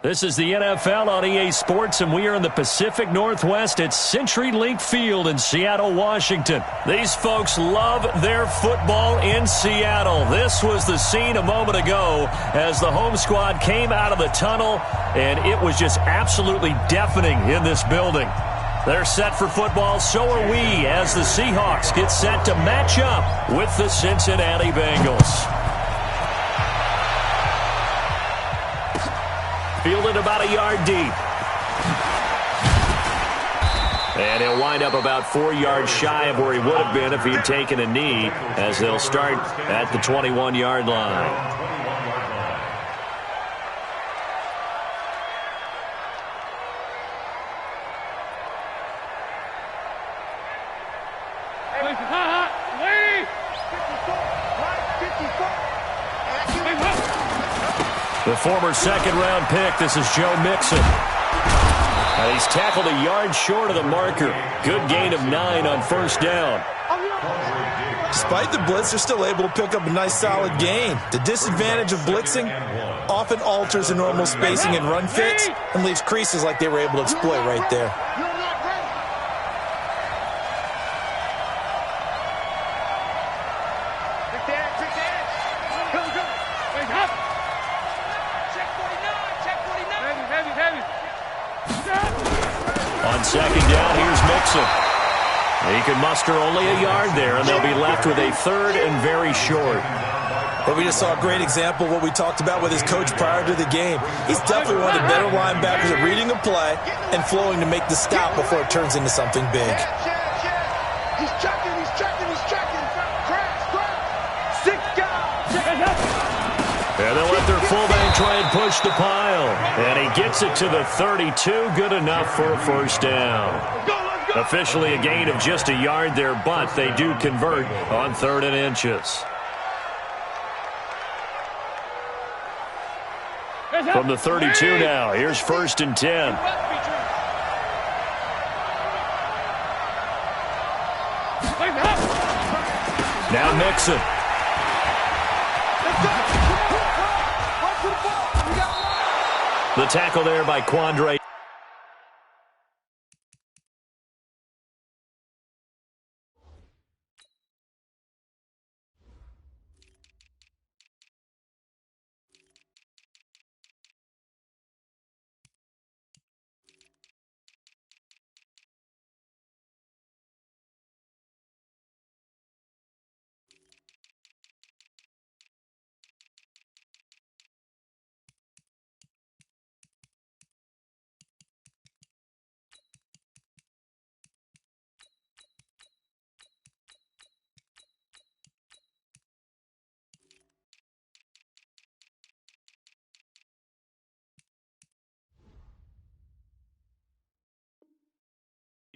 This is the NFL on EA Sports, and we are in the Pacific Northwest at CenturyLink Field in Seattle, Washington. These folks love their football in Seattle. This was the scene a moment ago as the home squad came out of the tunnel, and it was just absolutely deafening in this building. They're set for football, so are we, as the Seahawks get set to match up with the Cincinnati Bengals. Fielded about a yard deep. And he'll wind up about 4 yards shy of where he would have been if he had taken a knee, as they'll start at the 21-yard line. The former second-round pick, this is Joe Mixon. He's tackled a yard short of the marker. Good gain of 9 on first down. Despite the blitz, they're still able to pick up a nice, solid gain. The disadvantage of blitzing often alters the normal spacing and run fits and leaves creases like they were able to exploit right there. Second down, here's Mixon. He can muster only a yard there, and they'll be left with a third and very short. But we just saw a great example of what we talked about with his coach prior to the game. He's definitely one of the better linebackers at reading a play and flowing to make the stop before it turns into something big. He's checking. And they'll let their fullback try and push the pile. And he gets it to the 32. Good enough for a first down. Officially a gain of just a yard there, but they do convert on 3rd and inches. From the 32 now, here's 1st and 10. Now Mixon. The tackle there by Quandre.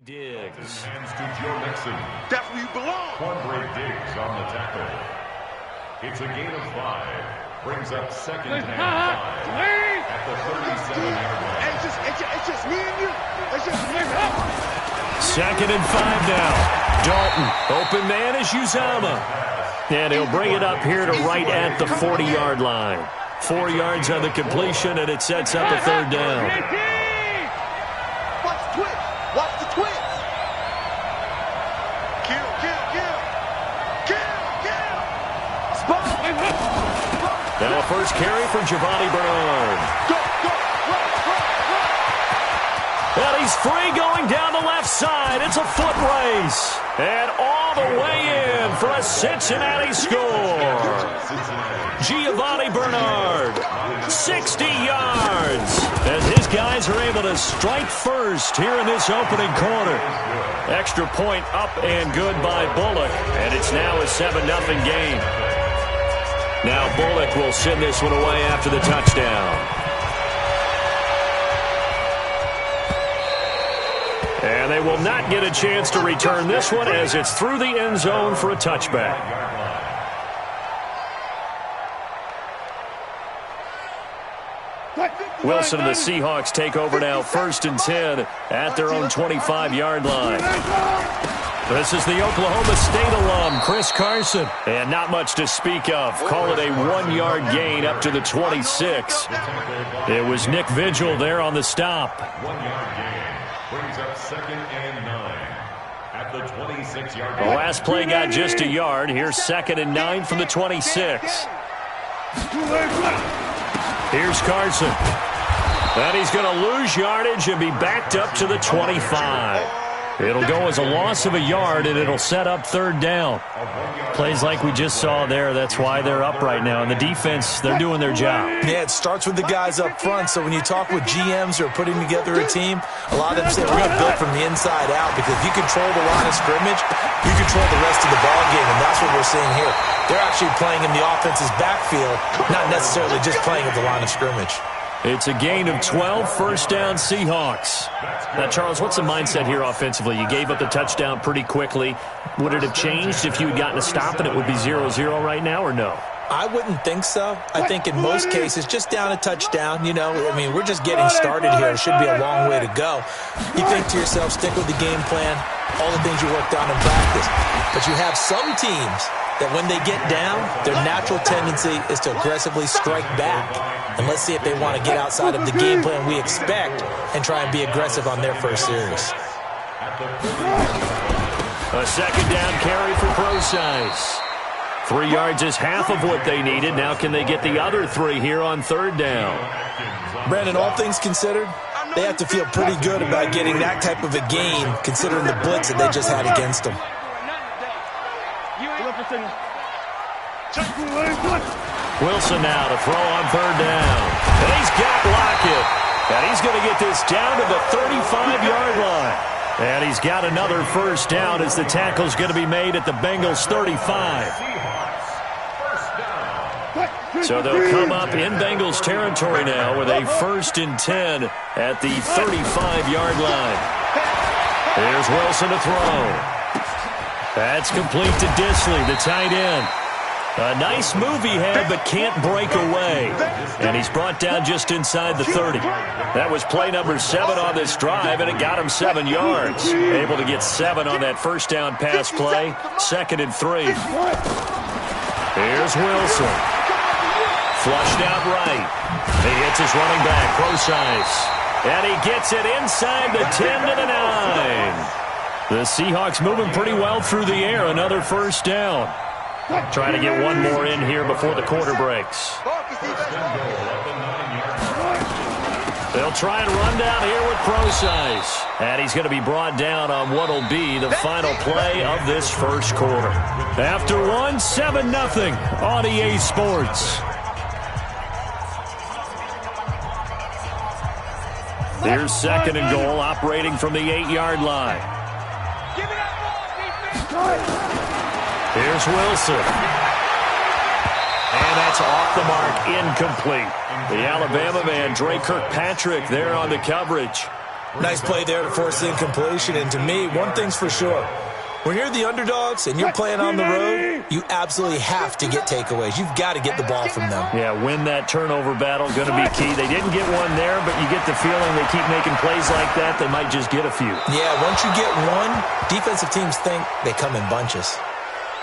Diggs. Hands to Joe Mixon. That's where you belong. Quandre Diggs on the tackle. It's a gain of 5. Brings up 2nd and 5 at the 37-yard line. It's just me and you. It's just me. 2nd and 5 now. Dalton, open man is Uzama. And he'll bring it up here to right at the 40-yard line. 4 yards on the completion, and it sets up a 3rd down. Watch the twitch. Kill. Spot. Now a first carry from Giovanni Bernard. Go. And he's free going down the left side. It's a foot race. And all the way in for a Cincinnati score. Giovanni Bernard, 60 yards. As his guys are able to strike first here in this opening quarter. Extra point up and good by Bullock. And it's now a 7-0 game. Now Bullock will send this one away after the touchdown. And they will not get a chance to return this one as it's through the end zone for a touchback. Wilson and the Seahawks take over now, 1st and 10 at their own 25-yard line. This is the Oklahoma State alum, Chris Carson. And not much to speak of. Call it a 1-yard gain up to the 26. It was Nick Vigil there on the stop. 1-yard gain brings up 2nd and 9 at the 26-yard The line. last play got just a yard. Here's 2nd and 9 from the 26. Here's Carson. And he's going to lose yardage and be backed up to the 25. It'll go as a loss of a yard, and it'll set up 3rd down. Plays like we just saw there, that's why they're up right now. And the defense, they're doing their job. Yeah, it starts with the guys up front. So when you talk with GMs who are putting together a team, a lot of them say we're going to build from the inside out, because if you control the line of scrimmage, you control the rest of the ball game, and that's what we're seeing here. They're actually playing in the offense's backfield, not necessarily just playing at the line of scrimmage. It's a gain of 12, 1st down Seahawks. Now, Charles, what's the mindset here offensively? You gave up the touchdown pretty quickly. Would it have changed if you had gotten a stop and it would be 0-0 right now, or no? I wouldn't think so. I think in most cases, just down a touchdown, you know, I mean, we're just getting started here. It should be a long way to go. You think to yourself, stick with the game plan, all the things you worked on in practice. But you have some teams that when they get down, their natural tendency is to aggressively strike back. And let's see if they want to get outside of the game plan we expect and try and be aggressive on their first series. A 2nd down carry for Procise. 3 yards is half of what they needed. Now can they get the other 3 here on 3rd down? Brandon, all things considered, they have to feel pretty good about getting that type of a gain, considering the blitz that they just had against them. Wilson now to throw on 3rd down. And he's got Lockett. And he's going to get this down to the 35-yard line. And he's got another 1st down as the tackle's going to be made at the Bengals 35. So they'll come up in Bengals territory now with a 1st and 10 at the 35-yard line. Here's Wilson to throw. That's complete to Disley, the tight end. A nice move he had, but can't break away. And he's brought down just inside the 30. That was play number 7 on this drive, and it got him 7 yards. Able to get 7 on that 1st down pass play. 2nd and 3. Here's Wilson. Flushed out right. He hits his running back, Procise. And he gets it inside the 10 to the 9. The Seahawks moving pretty well through the air. Another 1st down. Trying to get one more in here before the quarter breaks. They'll try and run down here with Procise. And he's going to be brought down on what will be the final play of this 1st quarter. After one, 7-0 on EA Sports. Here's 2nd and goal, operating from the 8-yard line. Here's Wilson. And that's off the mark, incomplete. The Alabama man, Dre Kirkpatrick, there on the coverage. Nice play there to force the incompletion. And to me, one thing's for sure. When you're the underdogs and you're playing on the road, you absolutely have to get takeaways. You've got to get the ball from them. Yeah, win that turnover battle, going to be key. They didn't get one there, but you get the feeling they keep making plays like that, they might just get a few. Yeah, once you get one, defensive teams think they come in bunches.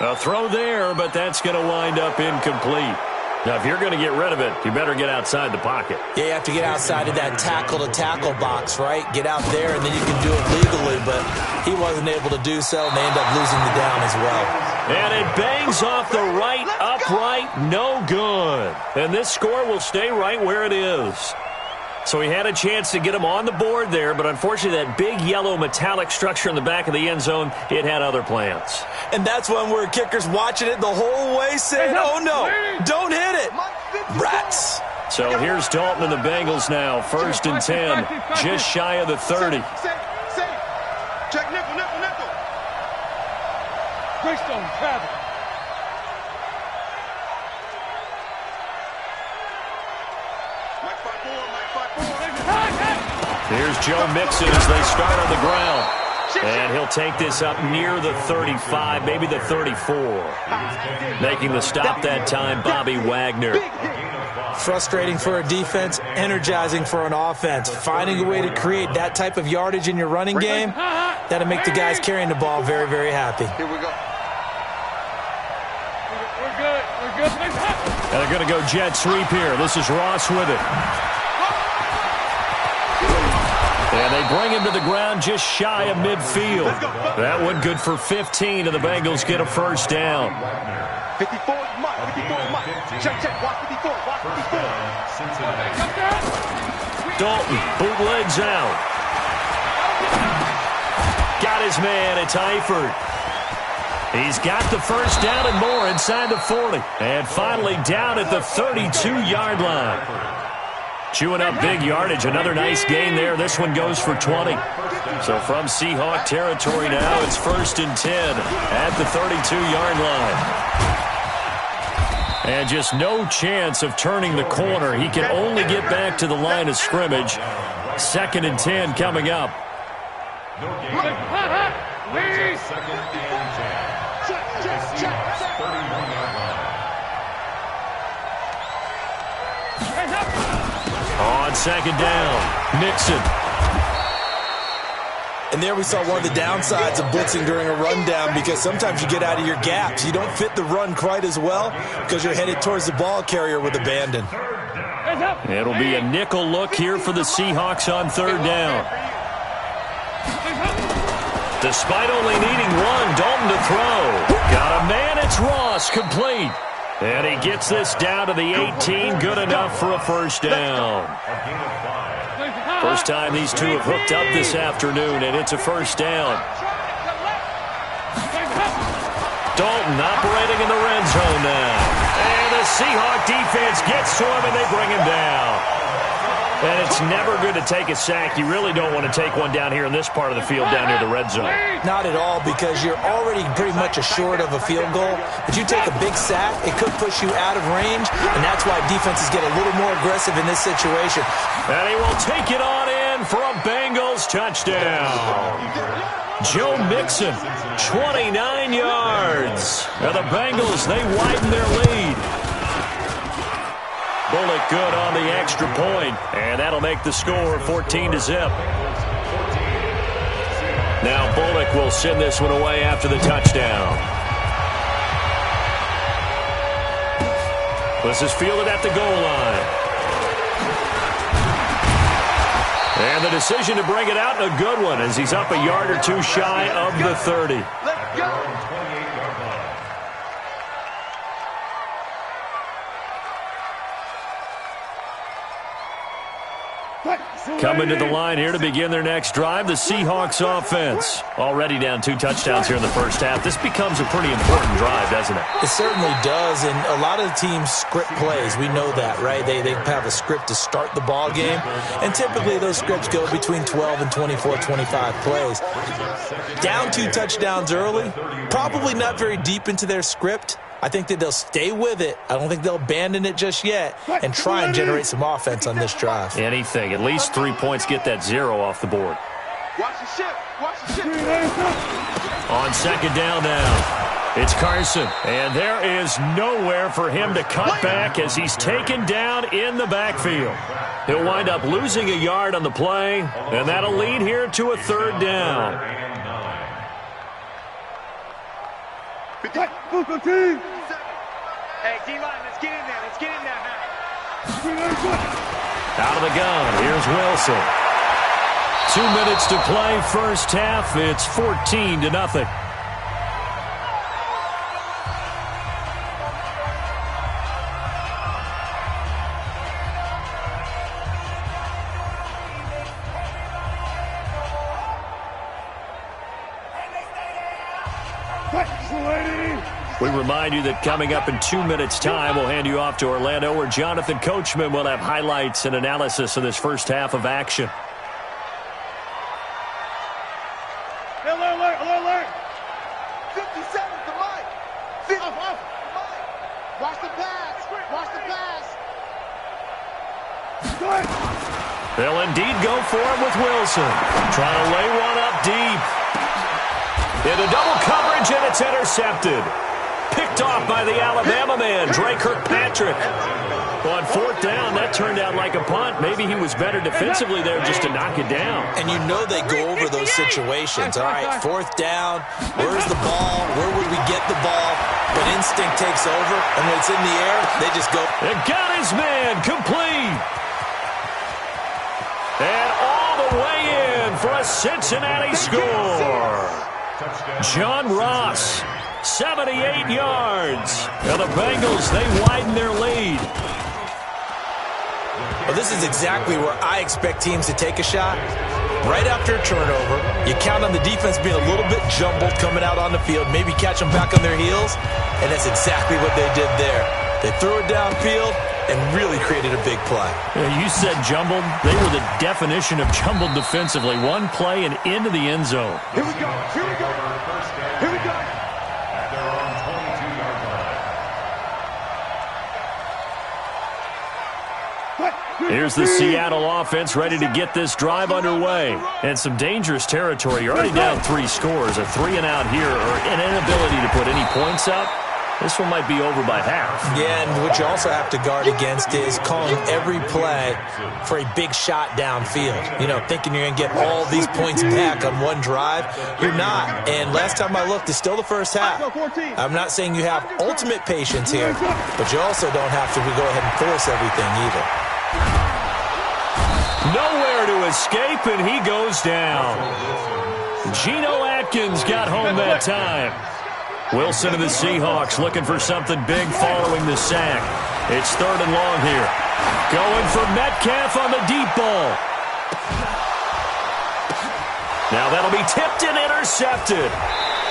A throw there, but that's going to wind up incomplete. Now, if you're going to get rid of it, you better get outside the pocket. Yeah, you have to get outside of that tackle-to-tackle box, right? Get out there, and then you can do it legally, but he wasn't able to do so, and they end up losing the down as well. And it bangs off the right upright, no good. And this score will stay right where it is. So he had a chance to get him on the board there, but unfortunately that big yellow metallic structure in the back of the end zone, it had other plans. And that's when we're kickers watching it the whole way saying, oh no, don't hit it. Rats. So here's Dalton and the Bengals now, 1st and 10, just shy of the 30. Check nickel. Greystone, travel. Here's Joe Mixon as they start on the ground. And he'll take this up near the 35, maybe the 34. Making the stop that time, Bobby Wagner. Frustrating for a defense, energizing for an offense. Finding a way to create that type of yardage in your running game, that'll make the guys carrying the ball very, very happy. Here we go. We're good. And they're going to go jet sweep here. This is Ross with it. And they bring him to the ground just shy of midfield. That one good for 15, and the Bengals get a first down. 54, Mike. 54, Mike. Check. Watch 54. Watch 54. Dalton bootlegs out. Got his man. It's Eifert. He's got the first down and more inside the 40. And finally down at the 32-yard line. Chewing up big yardage. Another nice gain there. This one goes for 20. So from Seahawk territory now, it's 1st and 10 at the 32-yard line. And just no chance of turning the corner. He can only get back to the line of scrimmage. 2nd and 10 coming up. On 2nd down, Mixon. And there we saw one of the downsides of blitzing during a rundown, because sometimes you get out of your gaps. You don't fit the run quite as well because you're headed towards the ball carrier with abandon. It'll be a nickel look here for the Seahawks on 3rd down. Despite only needing one, Dalton to throw. Got a man, it's Ross, complete. And he gets this down to the 18, good enough for a first down. First time these two have hooked up this afternoon, and it's a first down. Dalton operating in the red zone now. And the Seahawk defense gets to him, and they bring him down. And it's never good to take a sack. You really don't want to take one down here in this part of the field down near the red zone. Not at all, because you're already pretty much assured of a field goal. But you take a big sack, it could push you out of range, and that's why defenses get a little more aggressive in this situation. And he will take it on in for a Bengals touchdown. Joe Mixon, 29 yards. Now the Bengals, they widen their lead. Bullock good on the extra point, and that'll make the score 14-0. Now Bullock will send this one away after the touchdown. This is fielded at the goal line. And the decision to bring it out, a good one, as he's up a yard or two shy of the 30. Let's go. Coming to the line here to begin their next drive, the Seahawks offense. Already down 2 touchdowns here in the first half. This becomes a pretty important drive, doesn't it? It certainly does, and a lot of the teams script plays. We know that, right? They have a script to start the ball game, and typically those scripts go between 12 and 24, 25 plays. Down 2 touchdowns early, probably not very deep into their script. I think that they'll stay with it. I don't think they'll abandon it just yet and try and generate some offense on this drive. Anything. At least 3 points, get that 0 off the board. Watch the ship. Watch the ship. On 2nd down now, it's Carson. And there is nowhere for him to cut back as he's taken down in the backfield. He'll wind up losing a yard on the play, and that'll lead here to a 3rd down. Hey, D-line, let's get in there. Let's get in there now. Out of the gun, here's Wilson. 2 minutes to play, first half. It's 14-0. We remind you that coming up in 2 minutes' time, we'll hand you off to Orlando, where Jonathan Coachman will have highlights and analysis of this first half of action. Alert. 57 to Mike. 50 to Mike. Watch the pass. Watch the pass. They'll indeed go for it with Wilson. Trying to lay one up deep. Into double coverage, and it's intercepted. Picked off by the Alabama man, Dre Kirkpatrick. On fourth down, that turned out like a punt. Maybe he was better defensively there just to knock it down. And you know they go over those situations. All right, fourth down, where's the ball? Where would we get the ball? But instinct takes over, and when it's in the air, they just go. And got his man complete. And all the way in for a Cincinnati score. John Ross, 78 yards. And the Bengals, they widen their lead. Well, this is exactly where I expect teams to take a shot. Right after a turnover, you count on the defense being a little bit jumbled coming out on the field, maybe catch them back on their heels, and that's exactly what they did there. They threw it downfield and really created a big play. Yeah, you said jumbled. They were the definition of jumbled defensively. One play and into the end zone. Here we go. Here we go. Here we go. At their own 22-yard line. Here's the Seattle offense ready to get this drive underway. And some dangerous territory. You're already down 3 scores. A 3 and out here, or an inability to put any points up. This one might be over by half. Yeah, and what you also have to guard against is calling every play for a big shot downfield. You know, thinking you're going to get all these points back on one drive. You're not. And last time I looked, it's still the first half. I'm not saying you have ultimate patience here, but you also don't have to go ahead and force everything either. Nowhere to escape, and he goes down. Geno Atkins got home that time. Wilson of the Seahawks looking for something big following the sack. It's 3rd and long here. Going for Metcalf on the deep ball. Now that'll be tipped and intercepted.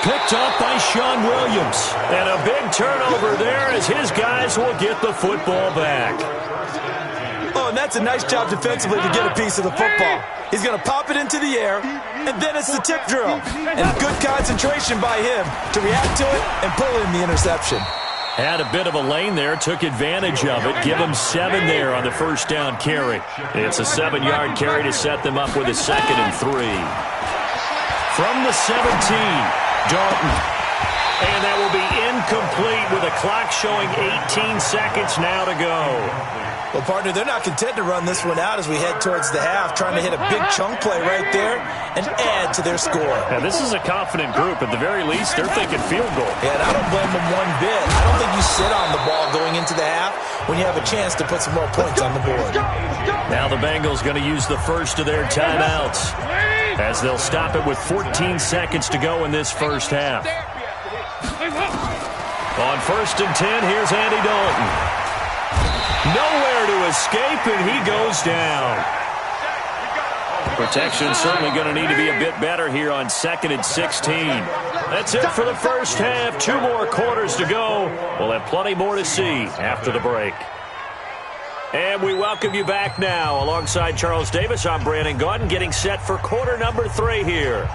Picked up by Sean Williams. And a big turnover there as his guys will get the football back. Oh, and that's a nice job defensively to get a piece of the football. He's going to pop it into the air, and then it's the tip drill. And good concentration by him to react to it and pull in the interception. Had a bit of a lane there, took advantage of it. Give him 7 there on the first down carry. It's a 7-yard carry to set them up with a 2nd and 3. From the 17, Dalton. And that will be incomplete with a clock showing 18 seconds now to go. Well, partner, they're not content to run this one out as we head towards the half, trying to hit a big chunk play right there and add to their score. Now, this is a confident group. At the very least, they're thinking field goal. Yeah, and I don't blame them one bit. I don't think you sit on the ball going into the half when you have a chance to put some more points on the board. Now the Bengals going to use the first of their timeouts as they'll stop it with 14 seconds to go in this first half. On 1st and 10, here's Andy Dalton. Nowhere to escape, and he goes down. Protection certainly going to need to be a bit better here on 2nd and 16. That's it for the first half. 2 more quarters to go. We'll have plenty more to see after the break. And we welcome you back now. Alongside Charles Davis, I'm Brandon Gaudin, getting set for quarter number 3 here.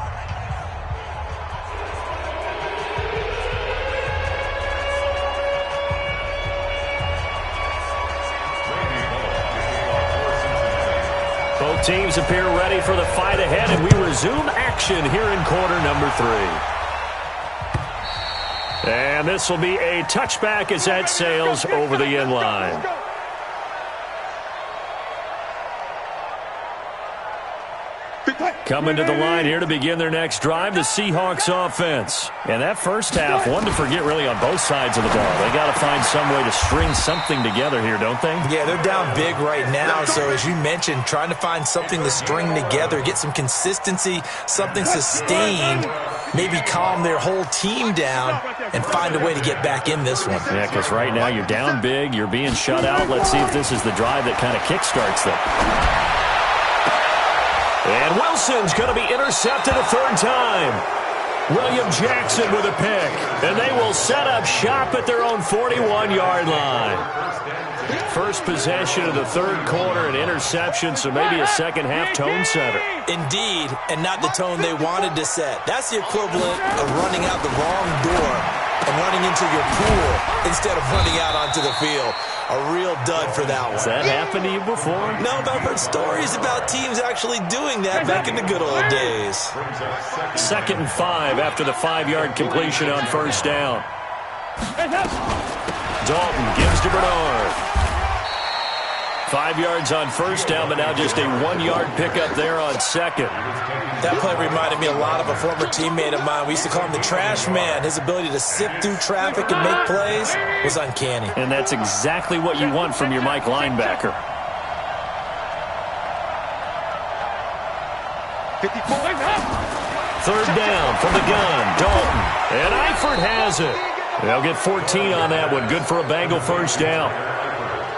Both teams appear ready for the fight ahead, and we resume action here in quarter number 3. And this will be a touchback as that sails over the end line. Coming to the line here to begin their next drive, the Seahawks offense. And that first half, one to forget really on both sides of the ball. They got to find some way to string something together here, don't they? Yeah, they're down big right now. So as you mentioned, trying to find something to string together, get some consistency, something sustained, maybe calm their whole team down and find a way to get back in this one. Yeah, because right now you're down big, you're being shut out. Let's see if this is the drive that kind of kickstarts them. And Wilson's going to be intercepted a 3rd time. William Jackson with a pick. And they will set up shop at their own 41-yard line. First possession of the 3rd quarter, an interception, so maybe a second-half tone setter. Indeed, and not the tone they wanted to set. That's the equivalent of running out the wrong door and running into your pool instead of running out onto the field. A real dud for that one. Has that happened to you before? No, but I've heard stories about teams actually doing that back in the good old days. 2nd and 5 after the 5-yard completion on first down. Dalton gives to Bernard. 5 yards on first down, but now just a 1-yard pickup there on second. That play reminded me a lot of a former teammate of mine. We used to call him the trash man. His ability to sift through traffic and make plays was uncanny. And that's exactly what you want from your Mike linebacker. 54. Third down from the gun, Dalton. And Eifert has it. They'll get 14 on that one. Good for a Bengal first down.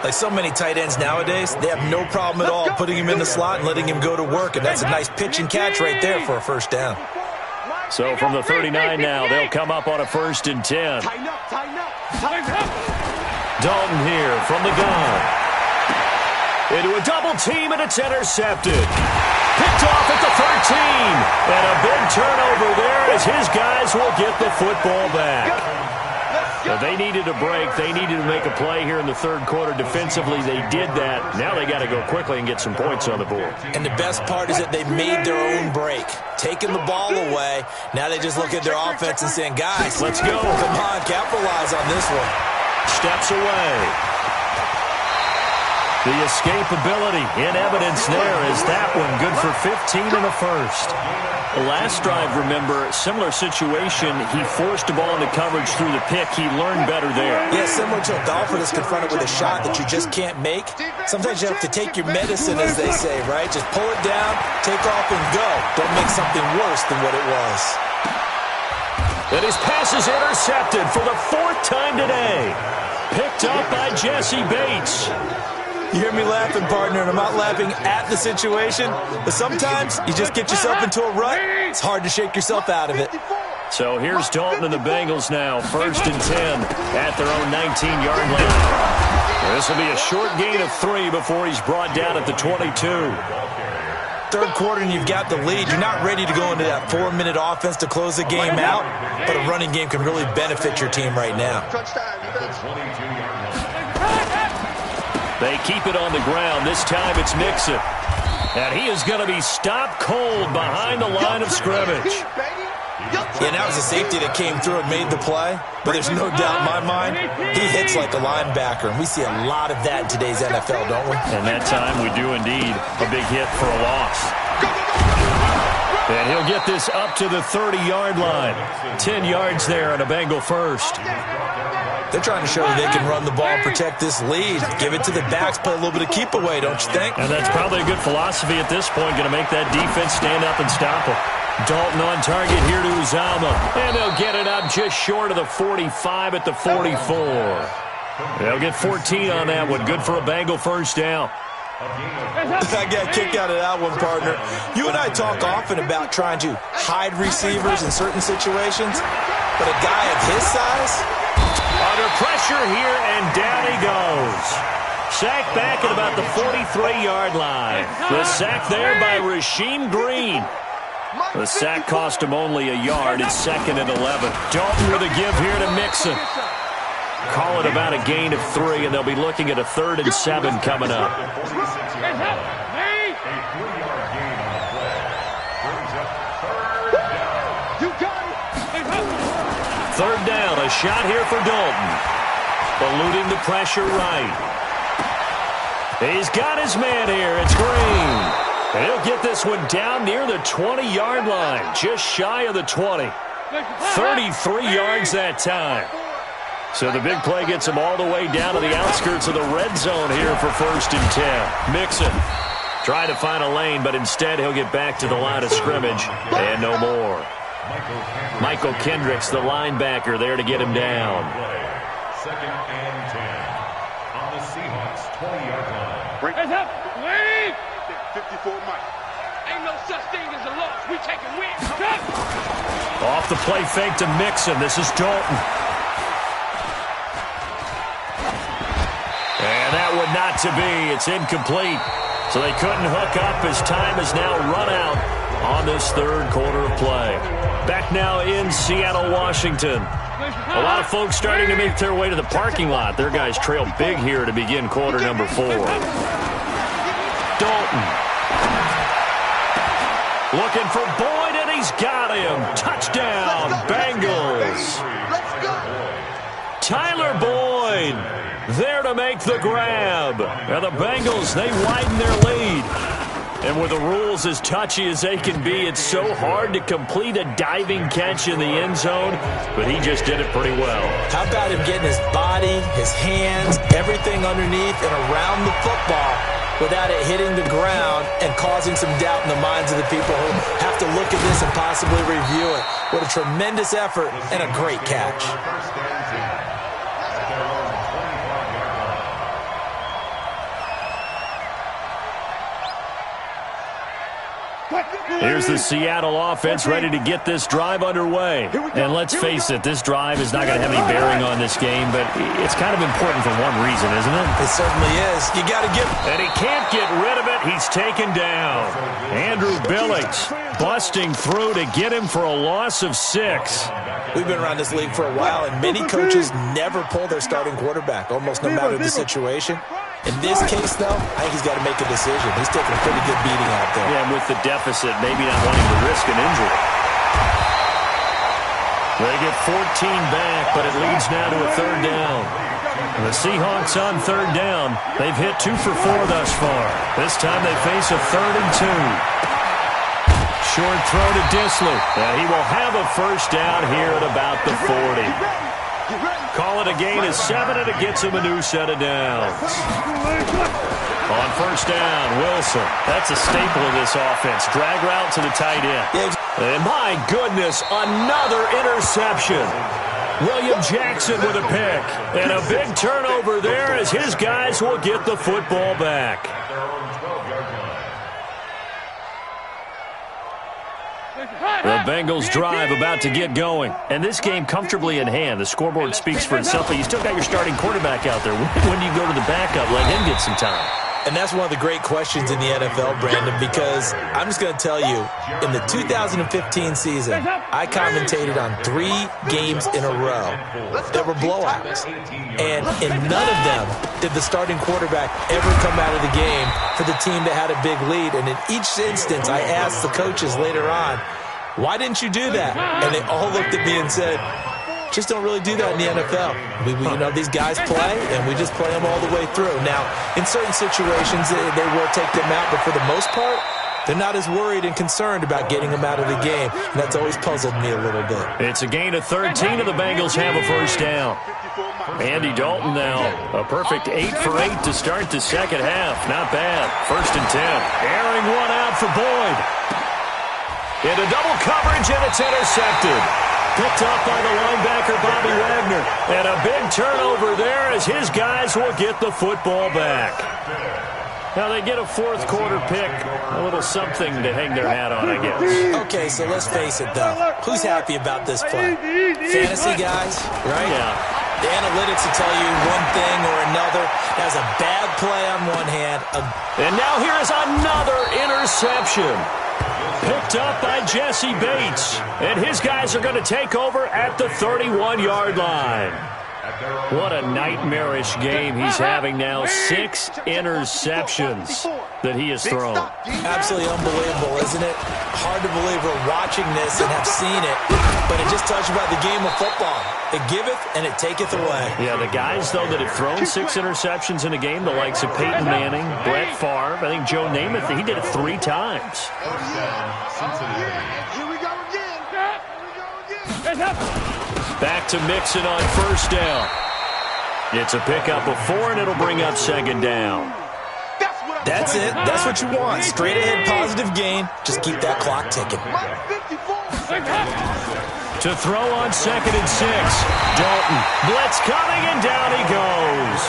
Like so many tight ends nowadays, they have no problem at all putting him in the slot and letting him go to work. And that's a nice pitch and catch right there for a first down. So from the 39 now, they'll come up on a 1st and 10. Tighten up, tighten up, tighten up. Dalton here from the gun. Into a double team, and it's intercepted. Picked off at the 13. And a big turnover there as his guys will get the football back. So they needed a break. They needed to make a play here in the third quarter. Defensively, they did that. Now they got to go quickly and get some points on the board. And the best part is that they made their own break. Taking the ball away. Now they just look at their offense and saying, guys, let's go. Come on, capitalize on this one. Steps away. The escapability in evidence there is that one. Good for 15 in the first. The last drive, remember, similar situation. He forced the ball into coverage through the pick. He learned better there. Yeah, similar to a golfer that's confronted with a shot that you just can't make. Sometimes you have to take your medicine, as they say, right? Just pull it down, take off, and go. Don't make something worse than what it was. And his pass is intercepted for the 4th time today. Picked up by Jesse Bates. You hear me laughing, partner, and I'm not laughing at the situation, but sometimes you just get yourself into a rut. It's hard to shake yourself out of it. So here's Dalton and the Bengals now, 1st and 10 at their own 19-yard line. This will be a short gain of 3 before he's brought down at the 22. Third quarter and you've got the lead. You're not ready to go into that 4-minute offense to close the game out, but a running game can really benefit your team right now. They keep it on the ground. This time it's Mixon. And he is going to be stopped cold behind the line of scrimmage. Yeah, that was a safety that came through and made the play. But there's no doubt in my mind, he hits like a linebacker. And we see a lot of that in today's NFL, don't we? And that time we do indeed. A big hit for a loss. And he'll get this up to the 30-yard line. 10 yards there on a Bengal first. They're trying to show that they can run the ball and protect this lead. Give it to the backs, play a little bit of keep away, don't you think? And that's probably a good philosophy at this point, going to make that defense stand up and stop them. Dalton on target here to Uzama. And they'll get it up just short of the 45 at the 44. They'll get 14 on that one. Good for a Bengal first down. I got a kick out of that one, partner. You and I talk often about trying to hide receivers in certain situations, but a guy of his size... Under pressure here, and down he goes. Sacked back at about the 43-yard line. The sack there by Rasheem Green. The sack cost him only a yard. It's 2nd and 11. Dalton with a give here to Mixon. Call it about a gain of 3, and they'll be looking at a 3rd and 7 coming up. Third down, a shot here for Dalton. Eluding the pressure right. He's got his man here. It's Green. And he'll get this one down near the 20-yard line, just shy of the 20. 33 yards that time. So the big play gets him all the way down to the outskirts of the red zone here for 1st and 10. Mixon trying to find a lane, but instead he'll get back to the line of scrimmage and no more. Michael Kendricks, the linebacker, there to get him down. 2nd and 10 on the Seahawks 20-yard line. Bring it up. Wait. 54 Mike. Ain't no such thing as a loss. We taking wins. Off the play fake to Mixon. This is Dalton. And that one not to be. It's incomplete. So they couldn't hook up as time has now run out on this third quarter of play. Back now in Seattle, Washington. A lot of folks starting to make their way to the parking lot. Their guys trail big here to begin quarter number 4. Dalton. Looking for Boyd, and he's got him. Touchdown, Bengals. Tyler Boyd line. There to make the grab. And the Bengals, they widen their lead. And with the rules as touchy as they can be, it's so hard to complete a diving catch in the end zone, but he just did it pretty well. How about him getting his body, his hands, everything underneath and around the football without it hitting the ground and causing some doubt in the minds of the people who have to look at this and possibly review it. What a tremendous effort and a great catch. Here's the Seattle offense ready to get this drive underway. And let's face it, this drive is not going to have any bearing on this game, but it's kind of important for one reason, isn't it? It certainly is. You got to give. And he can't get rid of it. He's taken down. Andrew Billings busting through to get him for a loss of 6. We've been around this league for a while, and many coaches never pull their starting quarterback, almost no matter the situation. In this case, though, I think he's got to make a decision. He's taking a pretty good beating out there. Yeah, and with the deficit, maybe not wanting to risk an injury. They get 14 back, but it leads now to a 3rd down. The Seahawks on 3rd down. They've hit 2 for 4 thus far. This time they face a 3rd and 2. Short throw to Disley. And he will have a 1st down here at about the 40. Call it a gain of 7, and it gets him a new set of downs. On 1st down, Wilson. That's a staple of this offense. Drag route to the tight end. And my goodness, another interception. William Jackson with a pick. And a big turnover there as his guys will get the football back. The Bengals drive about to get going. And this game comfortably in hand. The scoreboard speaks for itself, but you still got your starting quarterback out there. When do you go to the backup, let him get some time? And that's one of the great questions in the NFL, Brandon, because I'm just going to tell you, in the 2015 season, I commentated on 3 games in a row that were blowouts. And in none of them did the starting quarterback ever come out of the game for the team that had a big lead. And in each instance, I asked the coaches later on, why didn't you do that? And they all looked at me and said, just don't really do that in the NFL. These guys play, and we just play them all the way through. Now, in certain situations, they will take them out, but for the most part, they're not as worried and concerned about getting them out of the game. And that's always puzzled me a little bit. It's a gain of 13, and the Bengals have a 1st down. Andy Dalton now, a perfect 8 for 8 to start the second half. Not bad. 1st and 10. Airing one out for Boyd. Into double coverage, and it's intercepted. Picked up by the linebacker, Bobby Wagner. And a big turnover there as his guys will get the football back. Now they get a 4th quarter pick. A little something to hang their hat on, I guess. Okay, so let's face it, though. Who's happy about this play? Fantasy guys, right? Yeah. The analytics will tell you one thing or another. That's a bad play on one hand. And now here is another interception. Picked up by Jesse Bates. And his guys are going to take over at the 31-yard line. What a nightmarish game he's having now. 6 interceptions that he has thrown. Absolutely unbelievable, isn't it? Hard to believe we're watching this and have seen it, but it just tells you about the game of football. It giveth and it taketh away. Yeah, the guys, though, that have thrown 6 interceptions in a game, the likes of Peyton Manning, Brett Favre, I think Joe Namath, he did it 3 times. Here we go again. Back to Mixon on 1st down. It's a pickup of 4, and it'll bring up 2nd down. That's it. That's what you want. Straight ahead positive gain. Just keep that clock ticking. To throw on 2nd and 6. Dalton. Blitz coming, and down he goes.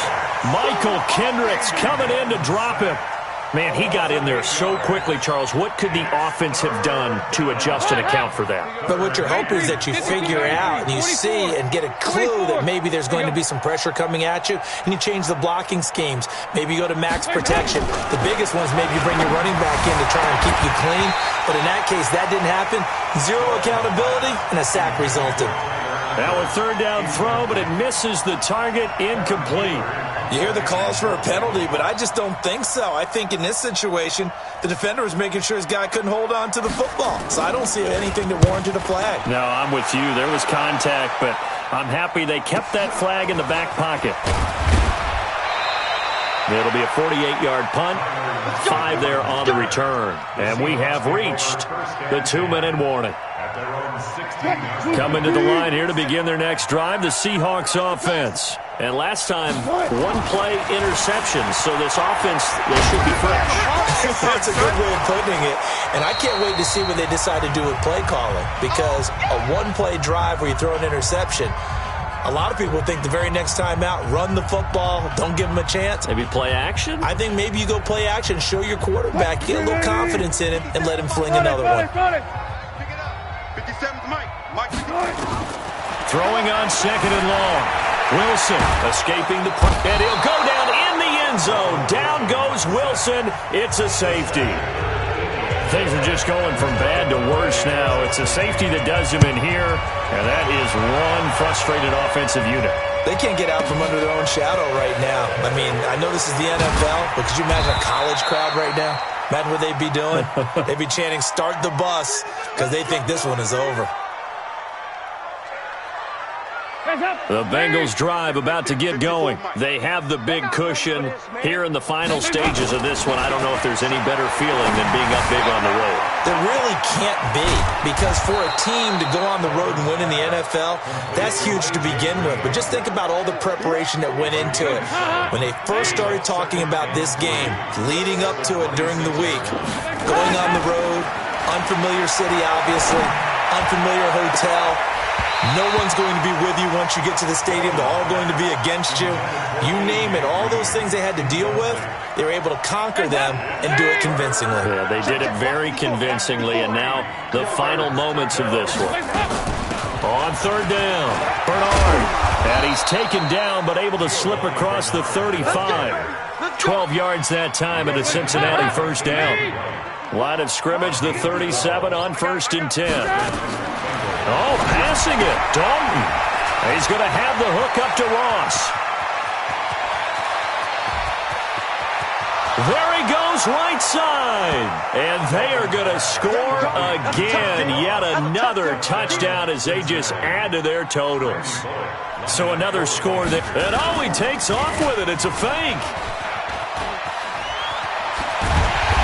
Michael Kendricks coming in to drop him. Man, he got in there so quickly, Charles. What could the offense have done to adjust and account for that? But what you're hoping is that you figure out and you see and get a clue that maybe there's going to be some pressure coming at you, and you change the blocking schemes. Maybe you go to max protection. The biggest one is maybe you bring your running back in to try and keep you clean. But in that case, that didn't happen. 0 accountability, and a sack resulted. Now a third down throw, but it misses the target, incomplete. You hear the calls for a penalty, but I just don't think so. I think in this situation, the defender was making sure his guy couldn't hold on to the football. So I don't see anything that warranted a flag. No, I'm with you. There was contact, but I'm happy they kept that flag in the back pocket. It'll be a 48-yard punt. 5 there on the return. And we have reached the 2-minute warning. Coming to the line here to begin their next drive, the Seahawks offense. And last time, one-play interception, so this offense, they should be fresh. That's a good way of putting it. And I can't wait to see what they decide to do with play calling, because a one-play drive where you throw an interception, a lot of people think the very next time out, run the football, don't give them a chance. Maybe play action? I think maybe you go play action, show your quarterback, get a little confidence in him, and let him fling another one. Throwing on 2nd and long. Wilson escaping the punt, and he'll go down in the end zone. Down goes Wilson. It's a safety. Things are just going from bad to worse now. It's a safety that does him in here, and that is one frustrated offensive unit. They can't get out from under their own shadow right now. I mean, I know this is the NFL, but could you imagine a college crowd right now? Imagine what they'd be doing. They'd be chanting, "Start the bus," because they think this one is over. The Bengals drive about to get going. They have the big cushion. Here in the final stages of this one, I don't know if there's any better feeling than being up big on the road. There really can't be, because for a team to go on the road and win in the NFL, that's huge to begin with. But just think about all the preparation that went into it. When they first started talking about this game, leading up to it during the week, going on the road, unfamiliar city, obviously, unfamiliar hotel. No one's going to be with you once you get to the stadium. They're all going to be against you. You name it. All those things they had to deal with, they were able to conquer them and do it convincingly. Yeah, they did it very convincingly, and now the final moments of this one. On 3rd down, Bernard. And he's taken down, but able to slip across the 35. 12 yards that time at a Cincinnati first down. Line of scrimmage, the 37 on 1st and 10. Oh, passing it. Dalton. He's going to have the hook up to Ross. There he goes, right side. And they are going to score again. Yet another touchdown as they just add to their totals. So another score that, and oh, he takes off with it. It's a fake.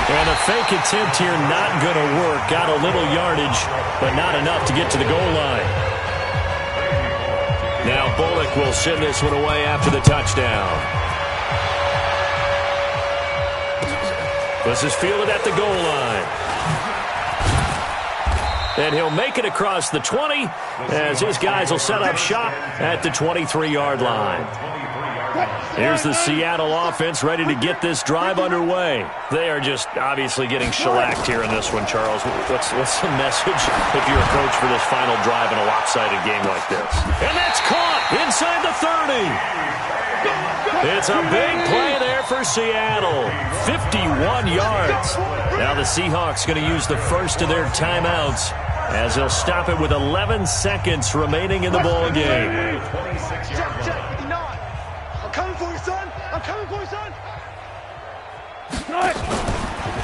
And a fake attempt here not going to work. Got a little yardage, but not enough to get to the goal line. Now Bullock will send this one away after the touchdown. This is fielded at the goal line. And he'll make it across the 20 as his guys will set up shop at the 23-yard line. Here's the Seattle offense ready to get this drive underway. They are just obviously getting shellacked here in this one, Charles. What's the message if you're a coach for this final drive in a lopsided game like this? And that's caught inside the 30. It's a big play there for Seattle. 51 yards. Now the Seahawks going to use the first of their timeouts as they'll stop it with 11 seconds remaining in the ball game.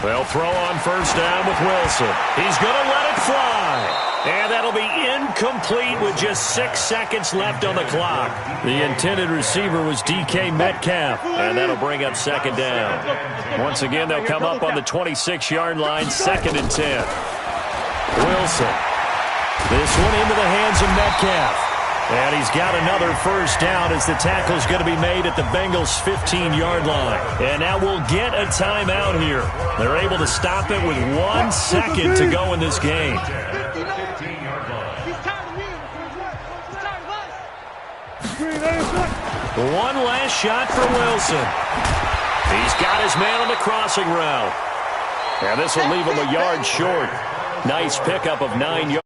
They'll throw on 1st down with Wilson. He's going to let it fly. And that'll be incomplete with just 6 seconds left on the clock. The intended receiver was DK Metcalf. And that'll bring up 2nd down. Once again, they'll come up on the 26-yard line, 2nd and 10. Wilson. This one into the hands of Metcalf. And he's got another 1st down as the tackle's going to be made at the Bengals' 15-yard line. And now we'll get a timeout here. They're able to stop it with 1 second to go in this game. One last shot for Wilson. He's got his man on the crossing route. And this will leave him a yard short. Nice pickup of 9 yards.